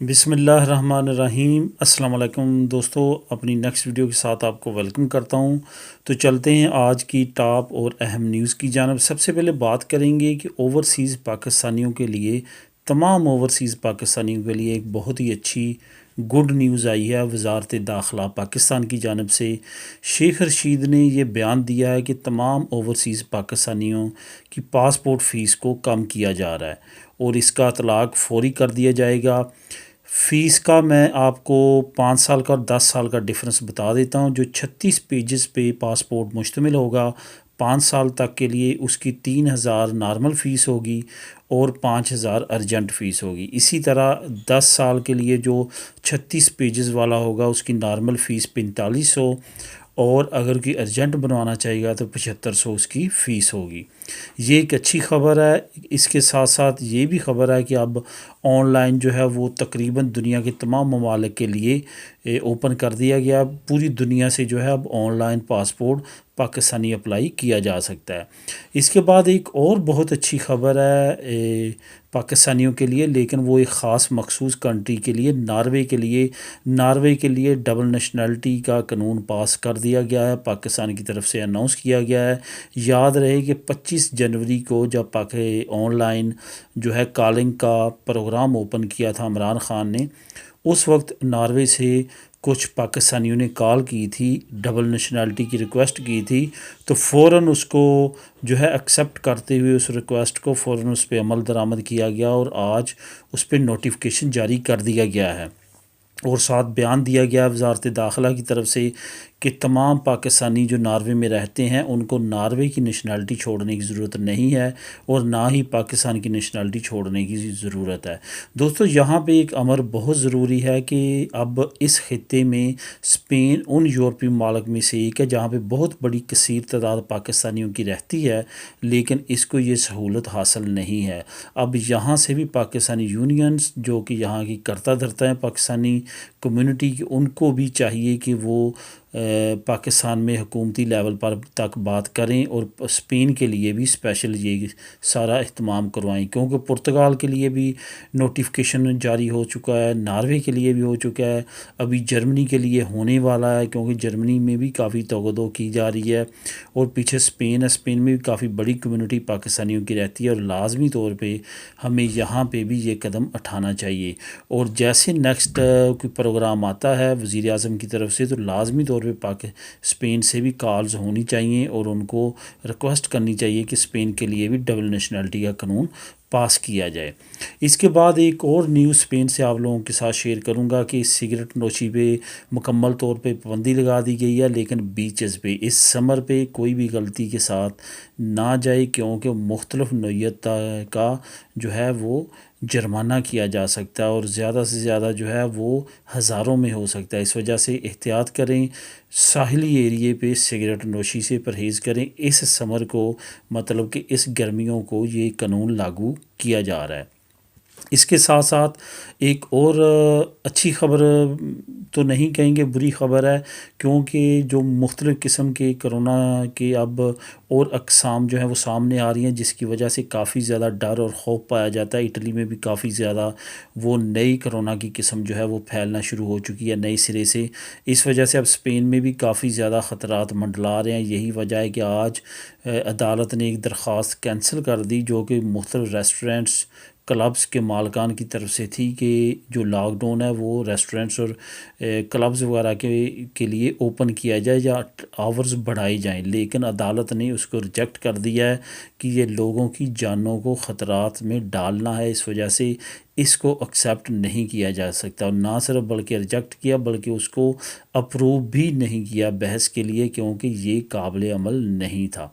بسم اللہ الرحمن الرحیم۔ السلام علیکم دوستو، اپنی نیکسٹ ویڈیو کے ساتھ آپ کو ویلکم کرتا ہوں۔ تو چلتے ہیں آج کی ٹاپ اور اہم نیوز کی جانب۔ سب سے پہلے بات کریں گے کہ اوورسیز پاکستانیوں کے لیے، تمام اوورسیز پاکستانیوں کے لیے ایک بہت ہی اچھی گڈ نیوز آئی ہے وزارت داخلہ پاکستان کی جانب سے۔ شیخ رشید نے یہ بیان دیا ہے کہ تمام اوورسیز پاکستانیوں کی پاسپورٹ فیس کو کم کیا جا رہا ہے اور اس کا اطلاق فوری کر دیا جائے گا۔ فیس کا میں آپ کو 5 سال کا اور 10 سال کا ڈفرنس بتا دیتا ہوں۔ جو 36 پیجز پہ پاسپورٹ مشتمل ہوگا 5 سال تک کے لیے، اس کی 3,000 نارمل فیس ہوگی اور 5,000 ارجنٹ فیس ہوگی۔ اسی طرح 10 سال کے لیے جو 36 پیجز والا ہوگا اس کی نارمل فیس 4500 اور اگر کوئی ارجنٹ بنوانا چاہیے گا تو 7500 اس کی فیس ہوگی۔ یہ ایک اچھی خبر ہے۔ اس کے ساتھ ساتھ یہ بھی خبر ہے کہ اب آن لائن جو ہے وہ تقریباً دنیا کے تمام ممالک کے لیے اوپن کر دیا گیا۔ پوری دنیا سے جو ہے اب on line passport Pakistani apply کیا جا سکتا ہے۔ اس کے بعد ایک اور بہت اچھی خبر ہے پاکستانیوں کے لیے، لیکن وہ ایک خاص مخصوص کنٹری کے لیے، ناروے کے لیے ڈبل نیشنلٹی کا قانون پاس کر دیا گیا ہے، پاکستان کی طرف سے اناؤنس کیا گیا ہے۔ یاد رہے کہ 25 جنوری کو جب آن لائن جو ہے کالنگ کا پروگرام اوپن کیا تھا عمران خان نے، اس وقت ناروے سے کچھ پاکستانیوں نے کال کی تھی، ڈبل نیشنلٹی کی ریکویسٹ کی تھی، تو فوراً اس کو جو ہے ایکسیپٹ کرتے ہوئے اس ریکویسٹ کو فوراً اس پہ عمل درآمد کیا گیا اور آج اس پہ نوٹیفیکیشن جاری کر دیا گیا ہے۔ اور ساتھ بیان دیا گیا وزارت داخلہ کی طرف سے کہ تمام پاکستانی جو ناروے میں رہتے ہیں ان کو ناروے کی نیشنلٹی چھوڑنے کی ضرورت نہیں ہے اور نہ ہی پاکستان کی نیشنلٹی چھوڑنے کی ضرورت ہے۔ دوستو، یہاں پہ ایک امر بہت ضروری ہے کہ اب اس خطے میں اسپین ان یورپی ممالک میں سے ایک ہے جہاں پہ بہت بڑی کثیر تعداد پاکستانیوں کی رہتی ہے، لیکن اس کو یہ سہولت حاصل نہیں ہے۔ اب یہاں سے بھی پاکستانی یونینز جو کہ یہاں کی کرتا دھرتا ہیں پاکستانی کمیونٹی کی، ان کو بھی چاہیے کہ وہ پاکستان میں حکومتی لیول پر تک بات کریں اور اسپین کے لیے بھی اسپیشل یہ سارا اہتمام کروائیں، کیونکہ پرتگال کے لیے بھی نوٹیفیکیشن جاری ہو چکا ہے، ناروے کے لیے بھی ہو چکا ہے، ابھی جرمنی کے لیے ہونے والا ہے، کیونکہ جرمنی میں بھی کافی توغدو کی جا رہی ہے، اور پیچھے اسپین ہے، اسپین میں بھی کافی بڑی کمیونٹی پاکستانیوں کی رہتی ہے، اور لازمی طور پہ ہمیں یہاں پہ بھی یہ قدم اٹھانا چاہیے۔ اور جیسے نیکسٹ کوئی پروگرام آتا ہے وزیر اعظم کی طرف سے، تو لازمی طور پہ اسپین سے بھی کالز ہونی چاہیے اور ان کو ریکویسٹ کرنی چاہیے کہ اسپین کے لیے بھی ڈبل نیشنلٹی کا قانون پاس کیا جائے۔ اس کے بعد ایک اور نیوز اسپین سے آپ لوگوں کے ساتھ شیئر کروں گا کہ سگریٹ نوشی پہ مکمل طور پہ پابندی لگا دی گئی ہے، لیکن بیچز پہ اس سمر پہ کوئی بھی غلطی کے ساتھ نہ جائے، کیونکہ مختلف نوعیت کا جو ہے وہ جرمانہ کیا جا سکتا ہے اور زیادہ سے زیادہ جو ہے وہ ہزاروں میں ہو سکتا ہے۔ اس وجہ سے احتیاط کریں، ساحلی ایریے پہ سگریٹ نوشی سے پرہیز کریں۔ اس سمر کو مطلب کہ اس گرمیوں کو یہ قانون لاگو کیا جا رہا ہے۔ اس کے ساتھ ساتھ ایک اور اچھی خبر تو نہیں کہیں گے، بری خبر ہے، کیونکہ جو مختلف قسم کے کرونا کے اب اور اقسام جو ہیں وہ سامنے آ رہی ہیں، جس کی وجہ سے کافی زیادہ ڈر اور خوف پایا جاتا ہے۔ اٹلی میں بھی کافی زیادہ وہ نئی کرونا کی قسم جو ہے وہ پھیلنا شروع ہو چکی ہے نئے سرے سے۔ اس وجہ سے اب اسپین میں بھی کافی زیادہ خطرات منڈلا رہے ہیں۔ یہی وجہ ہے کہ آج عدالت نے ایک درخواست کینسل کر دی جو کہ مختلف ریسٹورنٹس کلبز کے مالکان کی طرف سے تھی کہ جو لاک ڈاؤن ہے وہ ریسٹورنٹس اور کلبز وغیرہ کے لیے اوپن کیا جائے یا آورز بڑھائی جائیں، لیکن عدالت نے اس کو ریجیکٹ کر دیا ہے کہ یہ لوگوں کی جانوں کو خطرات میں ڈالنا ہے، اس وجہ سے اس کو ایکسیپٹ نہیں کیا جا سکتا، اور نہ صرف بلکہ ریجیکٹ کیا بلکہ اس کو اپروو بھی نہیں کیا بحث کے لیے، کیونکہ یہ قابل عمل نہیں تھا۔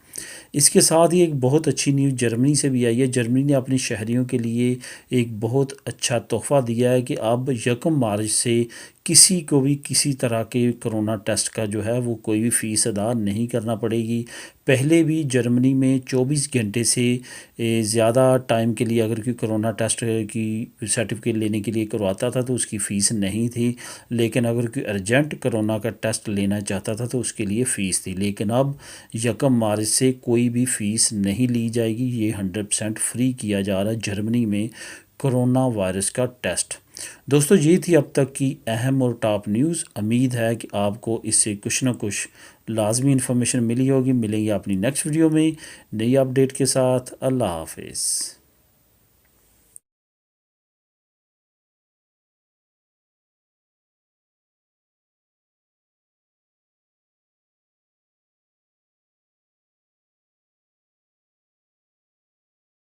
اس کے ساتھ ہی ایک بہت اچھی نیوز جرمنی سے بھی آئی ہے۔ جرمنی نے اپنے شہریوں کے لیے ایک بہت اچھا تحفہ دیا ہے کہ اب 1 مارچ سے کسی کو بھی کسی طرح کے کرونا ٹیسٹ کا جو ہے وہ کوئی بھی فیس ادا نہیں کرنا پڑے گی۔ پہلے بھی جرمنی میں 24 گھنٹے سے زیادہ ٹائم کے لیے اگر کوئی کرونا ٹیسٹ کی سرٹیفکیٹ لینے کے لیے کرواتا تھا تو اس کی فیس نہیں تھی، لیکن اگر کوئی ارجنٹ کرونا کا ٹیسٹ لینا چاہتا تھا تو اس کے لیے فیس تھی، لیکن اب 1 مارچ سے کوئی بھی فیس نہیں لی جائے گی۔ یہ 100% فری کیا جا رہا ہے جرمنی میں کرونا وائرس کا ٹیسٹ۔ دوستو یہ تھی اب تک کی اہم اور ٹاپ نیوز. امید ہے کہ آپ کو اس سے کچھ نہ کچھ لازمی انفارمیشن ملی ہوگی. ملیں گے اپنی نیکسٹ ویڈیو میں نئی اپڈیٹ کے ساتھ. اللہ حافظ.